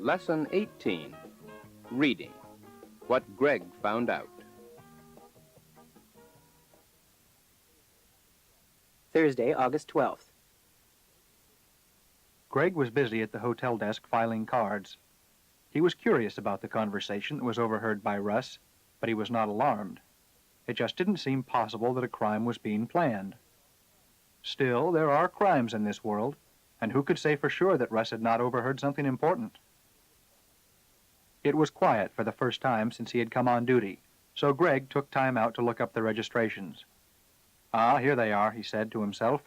Lesson 18, Reading, What Greg Found Out. Thursday, August 12th. Greg was busy at the hotel desk filing cards. He was curious about the conversation that was overheard by Russ, but he was not alarmed. It just didn't seem possible that a crime was being planned. Still, there are crimes in this world, and who could say for sure that Russ had not overheard something important? It was quiet for the first time since he had come on duty, so Greg took time out to look up the registrations. Ah, here they are, he said to himself.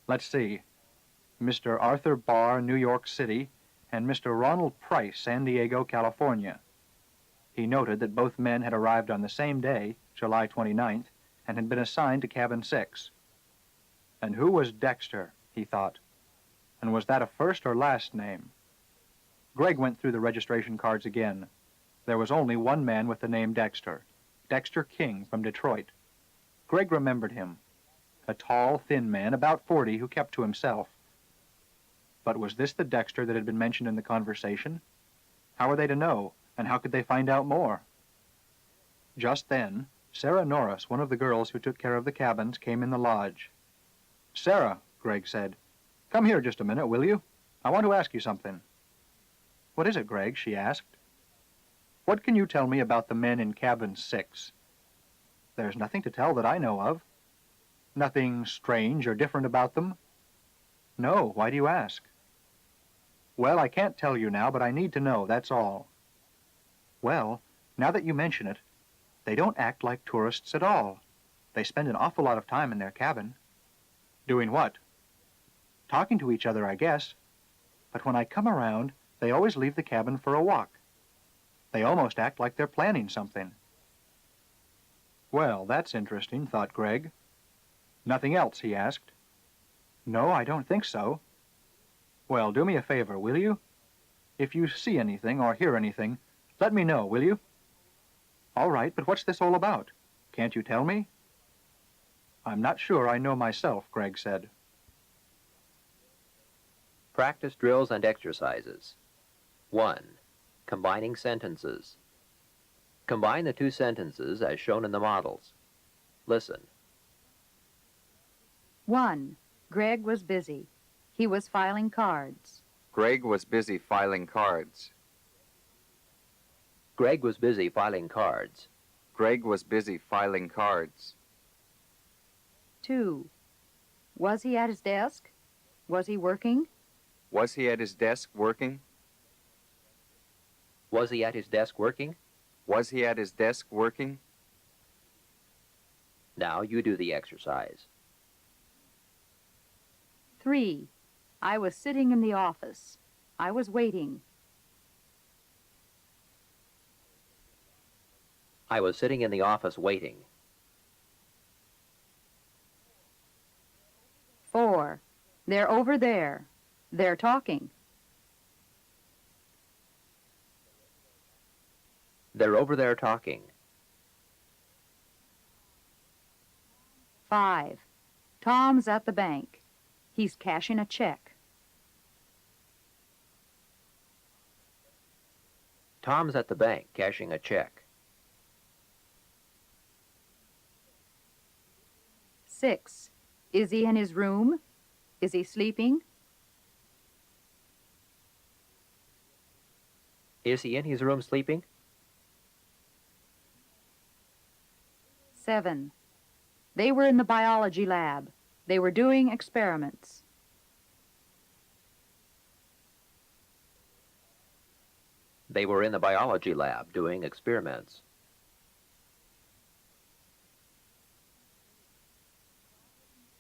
Let's see. Mr. Arthur Barr, New York City, and Mr. Ronald Price, San Diego, California. He noted that both men had arrived on the same day, July 29th, and had been assigned to cabin 6. And who was Dexter, he thought. And was that a first or last name? Greg went through the registration cards again. There was only one man with the name Dexter, Dexter King from Detroit. Greg remembered him. A tall, thin man, about 40, who kept to himself. But was this the Dexter that had been mentioned in the conversation? How were they to know, and how could they find out more? Just then, Sarah Norris, one of the girls who took care of the cabins, came in the lodge. "Sarah," Greg said, "come here just a minute, will you? I want to ask you something." "What is it, Greg?" she asked. "What can you tell me about the men in cabin 6? "There's nothing to tell that I know of." "Nothing strange or different about them?" "No. Why do you ask?" "Well, I can't tell you now, but I need to know, that's all." "Well, now that you mention it, they don't act like tourists at all. They spend an awful lot of time in their cabin." "Doing what?" "Talking to each other, I guess. But when I come around, they always leave the cabin for a walk. They almost act like they're planning something." "Well, that's interesting," thought Greg. "Nothing else?" he asked. "No, I don't think so." "Well, do me a favor, will you? If you see anything or hear anything, let me know, will you?" "All right, but what's this all about? Can't you tell me?" "I'm not sure I know myself," Greg said. Practice drills and exercises. 1. Combining sentences. Combine the two sentences as shown in the models. Listen. 1. Greg was busy. He was filing cards. Greg was busy filing cards. Greg was busy filing cards. Greg was busy filing cards. 2. Was he at his desk? Was he working? Was he at his desk working? Was he at his desk working? Was he at his desk working? Now you do the exercise. 3. I was sitting in the office. I was waiting. I was sitting in the office waiting. 4. They're over there. They're talking. They're over there talking. 5. Tom's at the bank. He's cashing a check. Tom's at the bank cashing a check. 6. Is he in his room? Is he sleeping? Is he in his room sleeping? 7. They were in the biology lab. They were doing experiments. They were in the biology lab doing experiments.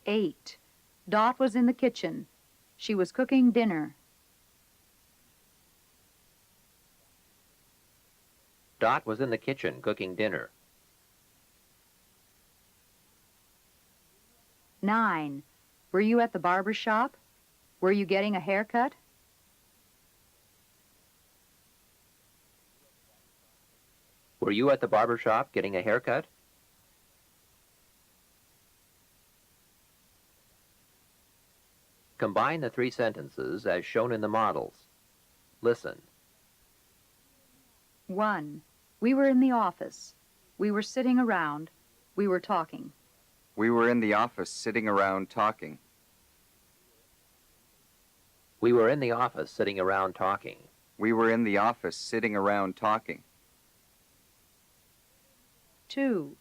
8. Dot was in the kitchen. She was cooking dinner. Dot was in the kitchen cooking dinner. 9. Were you at the barber shop? Were you getting a haircut? Were you at the barber shop getting a haircut? Combine the three sentences as shown in the models. Listen. 1. We were in the office. We were sitting around. We were talking. We were in the office sitting around talking. We were in the office sitting around talking. We were in the office sitting around talking. 2.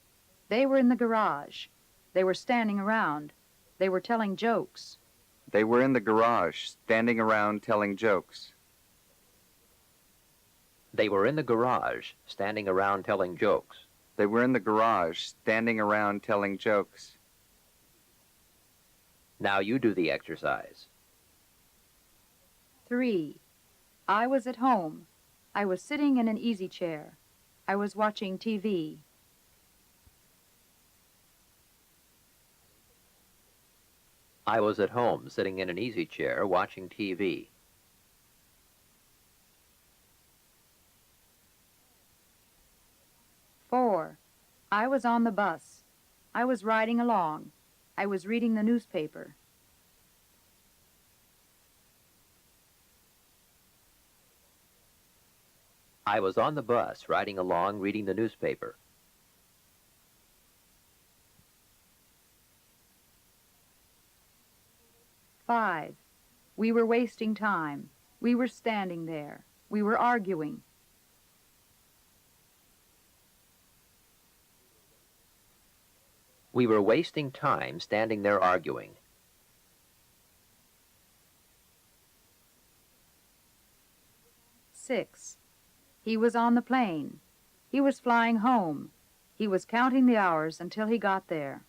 They were in the garage. They were standing around. They were telling jokes. They were in the garage, standing around telling jokes. They were in the garage, standing around telling jokes. They were in the garage, standing around telling jokes. Now you do the exercise. 3. I was at home. I was sitting in an easy chair. I was watching TV. I was at home, sitting in an easy chair, watching TV. 4. I was on the bus. I was riding along. I was reading the newspaper. I was on the bus, riding along, reading the newspaper. 5. We were wasting time. We were standing there. We were arguing. We were wasting time standing there arguing. 6. He was on the plane. He was flying home. He was counting the hours until he got there.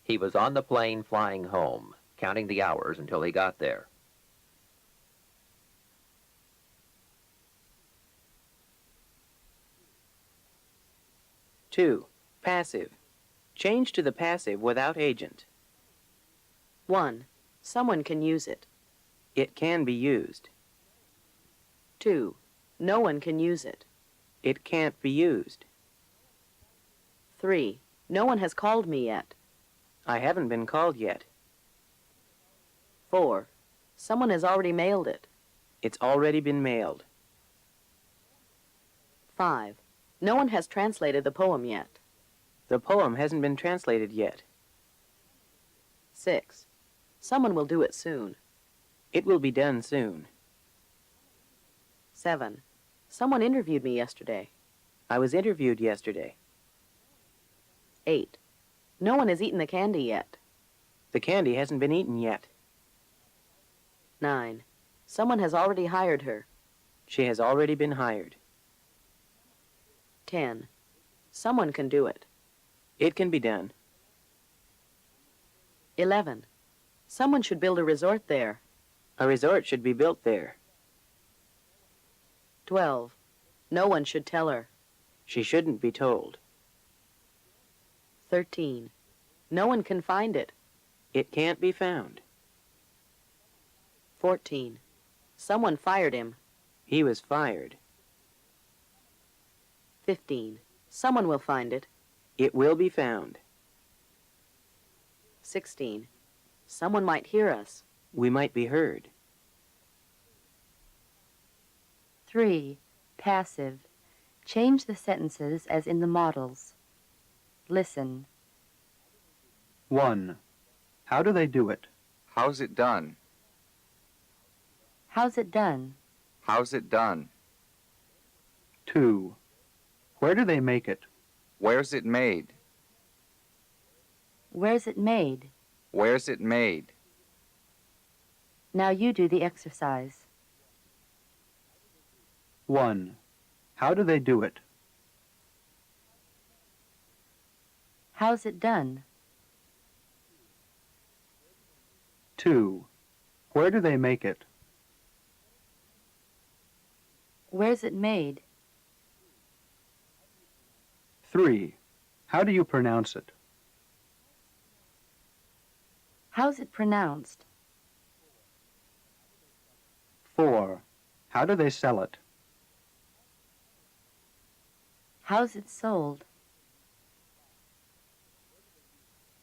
He was on the plane flying home, counting the hours until he got there. 2. Passive. Change to the passive without agent. 1. Someone can use it. It can be used. 2. No one can use it. It can't be used. 3. No one has called me yet. I haven't been called yet. 4. Someone has already mailed it. It's already been mailed. 5. No one has translated the poem yet. The poem hasn't been translated yet. 6. Someone will do it soon. It will be done soon. 7. Someone interviewed me yesterday. I was interviewed yesterday. 8. No one has eaten the candy yet. The candy hasn't been eaten yet. 9. Someone has already hired her. She has already been hired. 10. Someone can do it. It can be done. 11. Someone should build a resort there. A resort should be built there. 12. No one should tell her. She shouldn't be told. 13. No one can find it. It can't be found. 14. Someone fired him. He was fired. 15. Someone will find it. It will be found. 16. Someone might hear us. We might be heard. 3. Passive. Change the sentences as in the models. Listen. 1. How do they do it? How's it done? How's it done? How's it done? 2. Where do they make it? Where's it made? Where's it made? Where's it made? Now you do the exercise. 1. How do they do it? How's it done? 2. Where do they make it? Where's it made? 3. How do you pronounce it? How's it pronounced? 4. How do they sell it? How's it sold?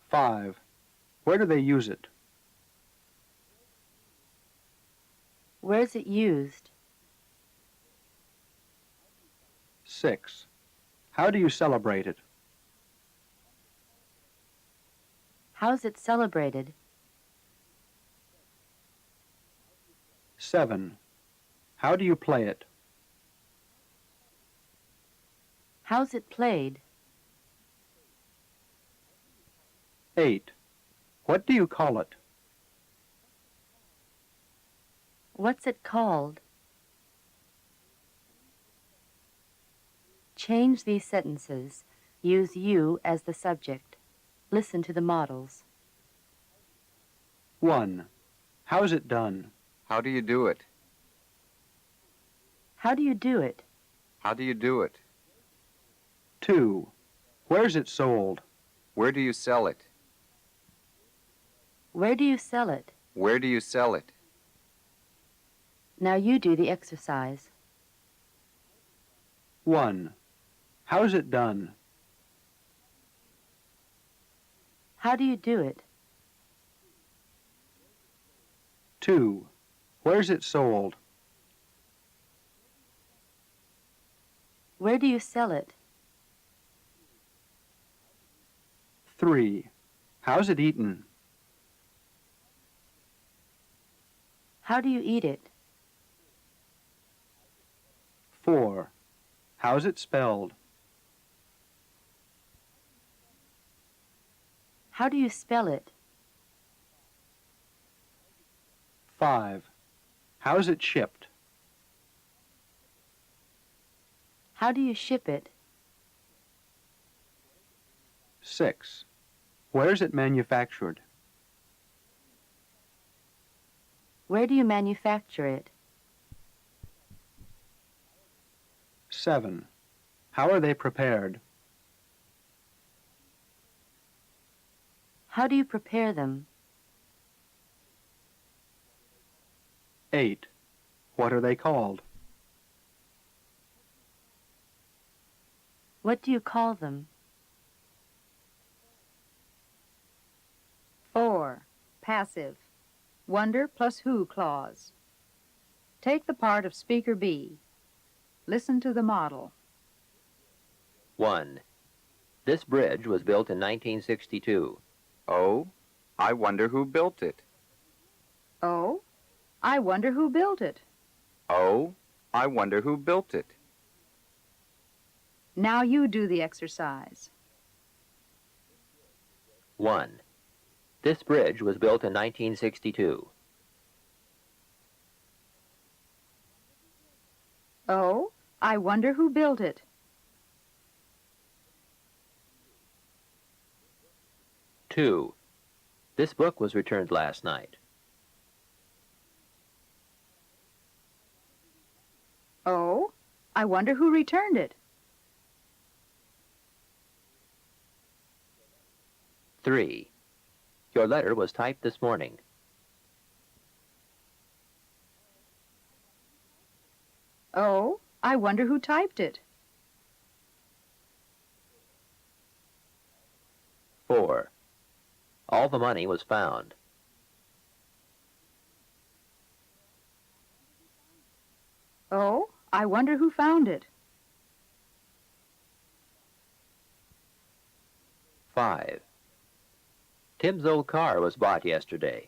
5. Where do they use it? Where's it used? 6. How do you celebrate it? How's it celebrated? 7. How do you play it? How's it played? 8. What do you call it? What's it called? Change these sentences. Use you as the subject. Listen to the models. 1. How's it done? How do you do it? How do you do it? How do you do it? 2. Where's it sold? Where do you sell it? Where do you sell it? Where do you sell it? Now you do the exercise. 1. How's it done? How do you do it? 2. Where's it sold? Where do you sell it? 3. How's it eaten? How do you eat it? 4. How's it spelled? How do you spell it? 5. How's it shipped? How do you ship it? 6. Where's it manufactured? Where do you manufacture it? 7. How are they prepared? How do you prepare them? 8. What are they called? What do you call them? 4. Passive. Wonder plus who clause. Take the part of speaker B. Listen to the model. 1. This bridge was built in 1962. Oh, I wonder who built it. Oh, I wonder who built it. Oh, I wonder who built it. Now you do the exercise. 1. This bridge was built in 1962. Oh, I wonder who built it. 2. This book was returned last night. Oh, I wonder who returned it. 3. Your letter was typed this morning. Oh, I wonder who typed it. 4. All the money was found. Oh, I wonder who found it. 5. Tim's old car was bought yesterday.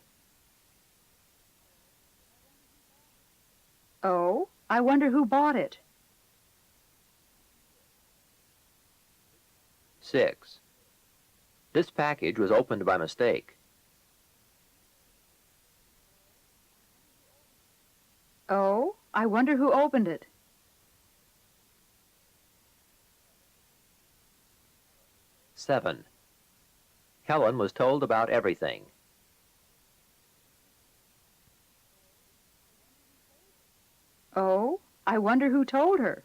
Oh, I wonder who bought it. 6. This package was opened by mistake. Oh, I wonder who opened it. 7. Helen was told about everything. Oh, I wonder who told her.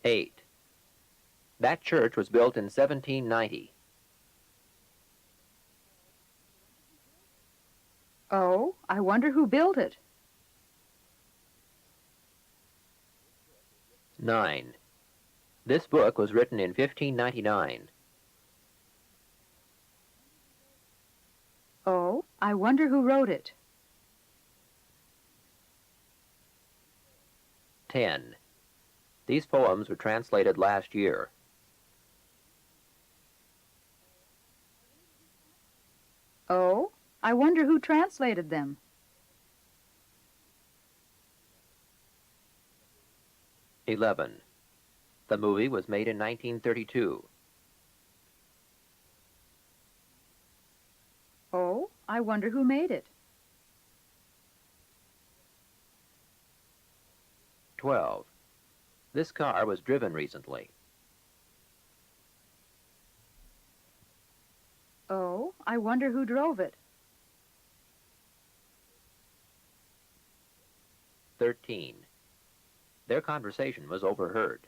8. That church was built in 1790. Oh, I wonder who built it. 9. This book was written in 1599. Oh, I wonder who wrote it. 10. These poems were translated last year. Oh, I wonder who translated them. 11. The movie was made in 1932. Oh, I wonder who made it. 12. This car was driven recently. Oh, I wonder who drove it. 13. Their conversation was overheard.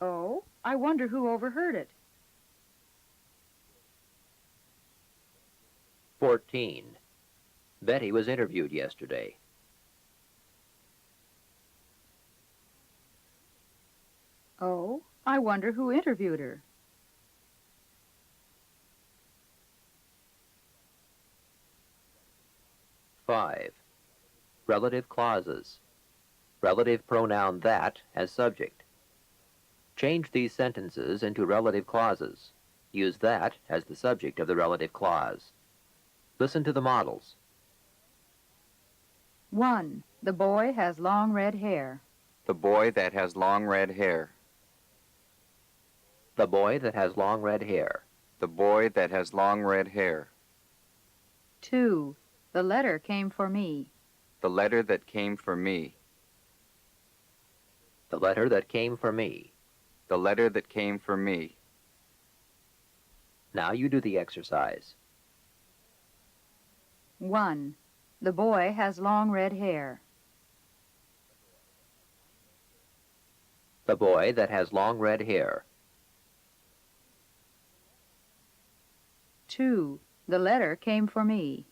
Oh, I wonder who overheard it. 14. Betty was interviewed yesterday. Oh, I wonder who interviewed her. 5. Relative clauses. Relative pronoun that as subject. Change these sentences into relative clauses. Use that as the subject of the relative clause. Listen to the models. 1. The boy has long red hair. The boy that has long red hair. The boy that has long red hair. The boy that has long red hair. 2. The letter came for me. The letter that came for me. The letter that came for me. The letter that came for me. Now you do the exercise. 1. The boy has long red hair. The boy that has long red hair. 2. The letter came for me.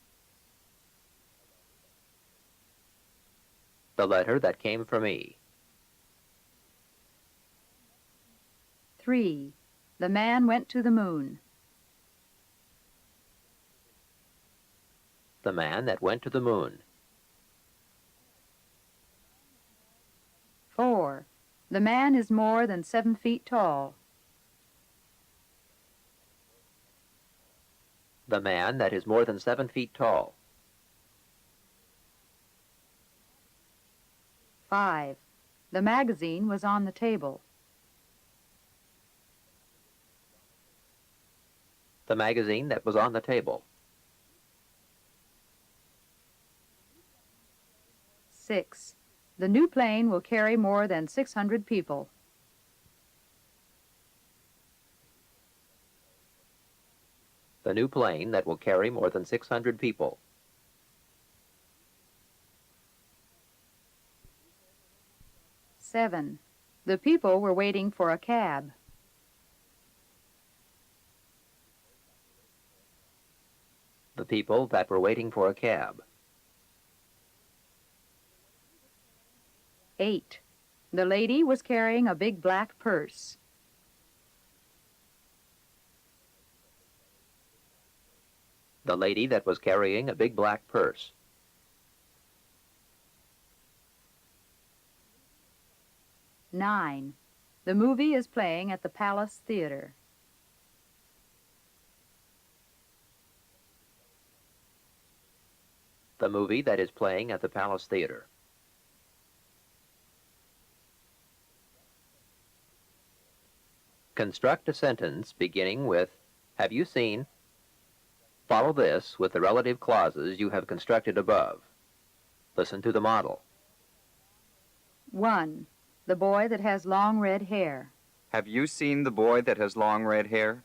The letter that came for me. 3. The man went to the moon. The man that went to the moon. 4. The man is more than 7 feet tall. The man that is more than 7 feet tall. 5. The magazine was on the table. The magazine that was on the table. 6. The new plane will carry more than 600 people. The new plane that will carry more than 600 people. 7. The people were waiting for a cab. The people that were waiting for a cab. 8. The lady was carrying a big black purse. The lady that was carrying a big black purse. 9. The movie is playing at the Palace Theater. The movie that is playing at the Palace Theater. Construct a sentence beginning with, have you seen? Follow this with the relative clauses you have constructed above. Listen to the model. 1. The boy that has long red hair. Have you seen the boy that has long red hair?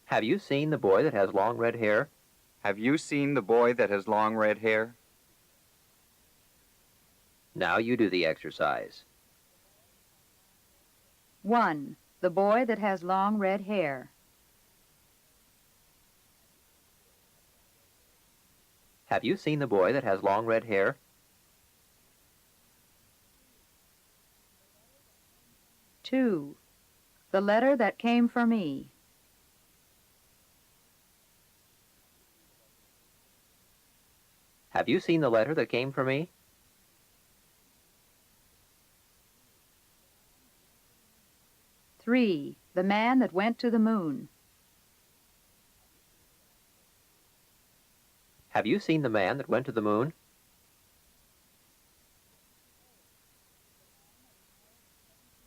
Have you seen the boy that has long red hair? Have you seen the boy that has long red hair? Now you do the exercise. 1. The boy that has long red hair. Have you seen the boy that has long red hair? 2. The letter that came for me. Have you seen the letter that came for me? Three, the man that went to the moon. Have you seen the man that went to the moon?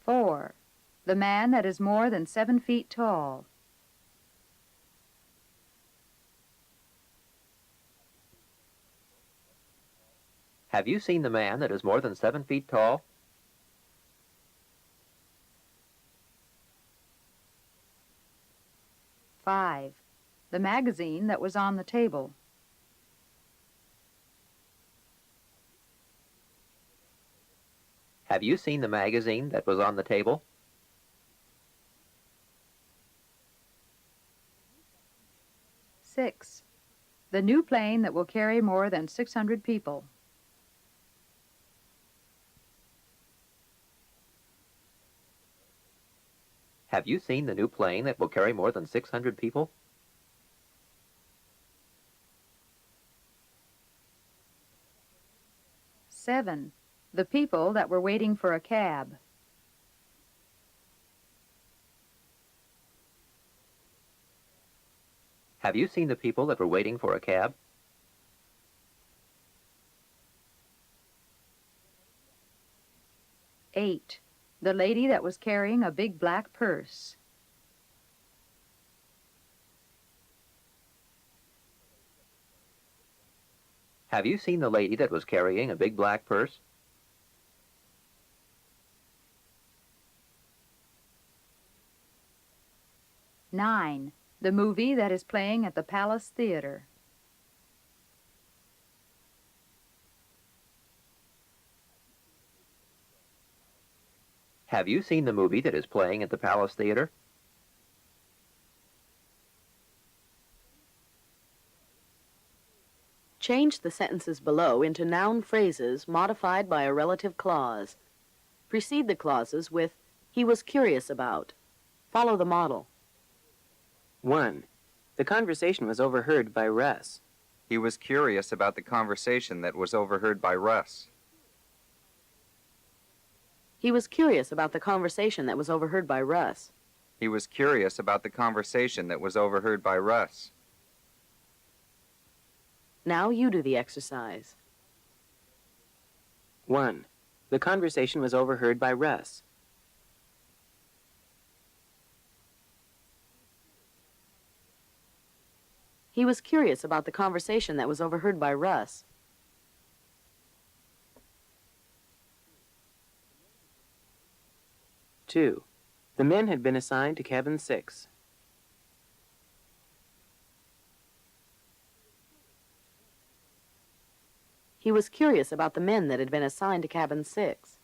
Four, the man that is more than 7 feet tall. Have you seen the man that is more than 7 feet tall? Five, the magazine that was on the table. Have you seen the magazine that was on the table? Six, the new plane that will carry more than 600 people. Have you seen the new plane that will carry more than 600 people? Seven, the people that were waiting for a cab. Have you seen the people that were waiting for a cab? Eight, the lady that was carrying a big black purse. Have you seen the lady that was carrying a big black purse? Nine, the movie that is playing at the Palace Theater. Have you seen the movie that is playing at the Palace Theater? Change the sentences below into noun phrases modified by a relative clause. Precede the clauses with, he was curious about. Follow the model. 1. The conversation was overheard by Russ. He was curious about the conversation that was overheard by Russ. He was curious about the conversation that was overheard by Russ. He was curious about the conversation that was overheard by Russ. Now you do the exercise. 1. The conversation was overheard by Russ. He was curious about the conversation that was overheard by Russ. 2. The men had been assigned to cabin 6. He was curious about the men that had been assigned to cabin 6.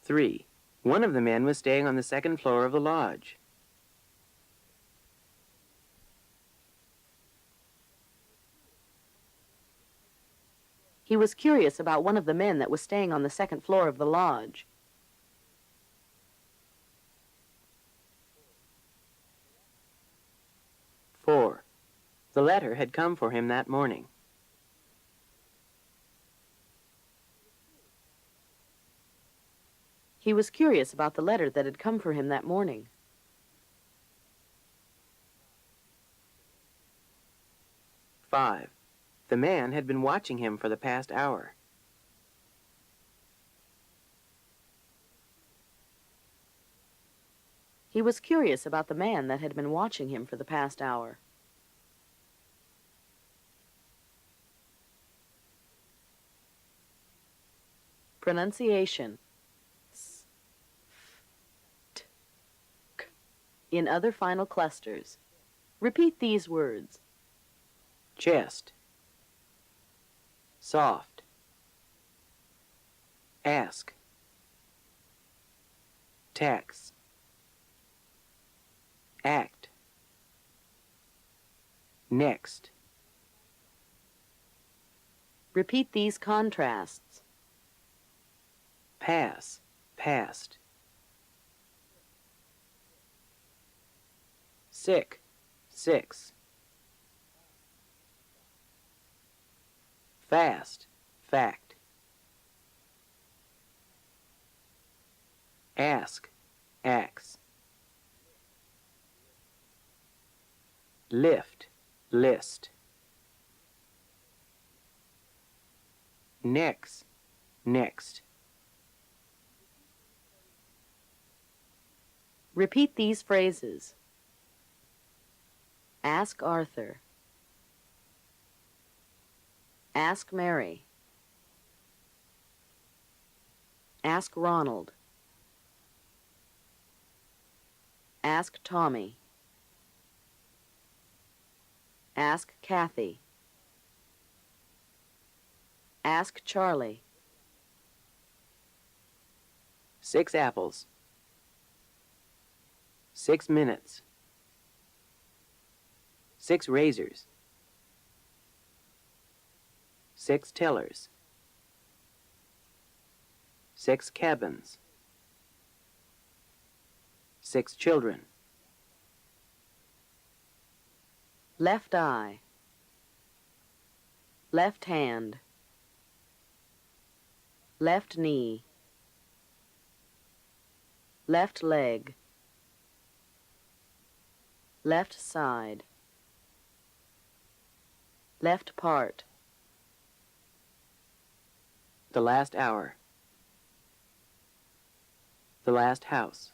3. One of the men was staying on the second floor of the lodge. He was curious about one of the men that was staying on the second floor of the lodge. 4. The letter had come for him that morning. He was curious about the letter that had come for him that morning. 5. The man had been watching him for the past hour. He was curious about the man that had been watching him for the past hour. Pronunciation. S, f, t, k. In other final clusters. Repeat these words. Chest. Soft. Ask. Tax. Act. Next. Repeat these contrasts. pass, past. Sick, six. Fast, fact. Ask, axe. Lift, list. Next, next. Repeat these phrases. Ask Arthur. Ask Mary. Ask Ronald. Ask Tommy. Ask Kathy. Ask Charlie. 6 apples. 6 minutes. 6 razors. 6 tellers. 6 cabins. 6 children. Left eye. Left hand. Left knee. Left leg. Left side. Left part. The last hour. The last house.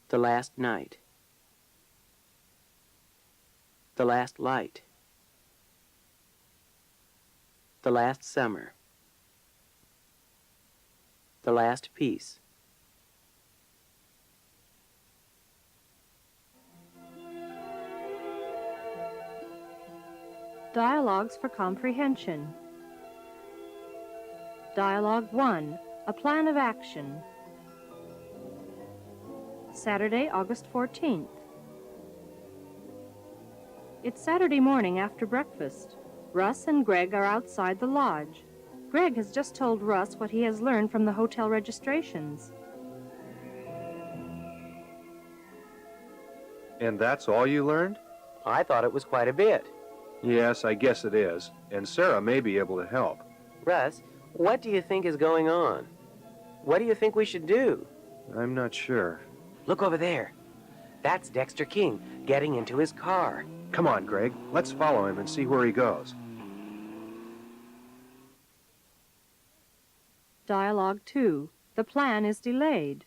The last night. The last light. The last summer. The last piece. Dialogues for comprehension. Dialogue 1, a plan of action. Saturday, August 14th. It's Saturday morning after breakfast. Russ and Greg are outside the lodge. Greg has just told Russ what he has learned from the hotel registrations. And that's all you learned? I thought it was quite a bit. Yes, I guess it is. And Sarah may be able to help. Russ, what do you think is going on? What do you think we should do? I'm not sure. Look over there. That's Dexter King getting into his car. Come on, Greg. Let's follow him and see where he goes. Dialogue 2, the plan is delayed.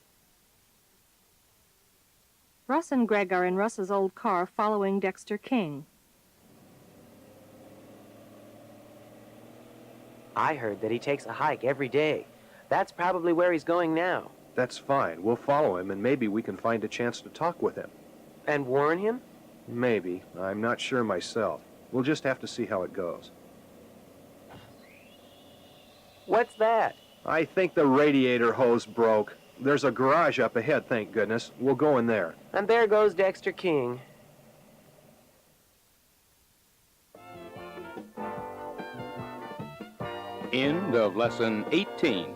Russ and Greg are in Russ's old car following Dexter King. I heard that he takes a hike every day. That's probably where he's going now. That's fine. We'll follow him, and maybe we can find a chance to talk with him. And warn him? Maybe. I'm not sure myself. We'll just have to see how it goes. What's that? I think the radiator hose broke. There's a garage up ahead, thank goodness. We'll go in there. And there goes Dexter King. End of lesson 18.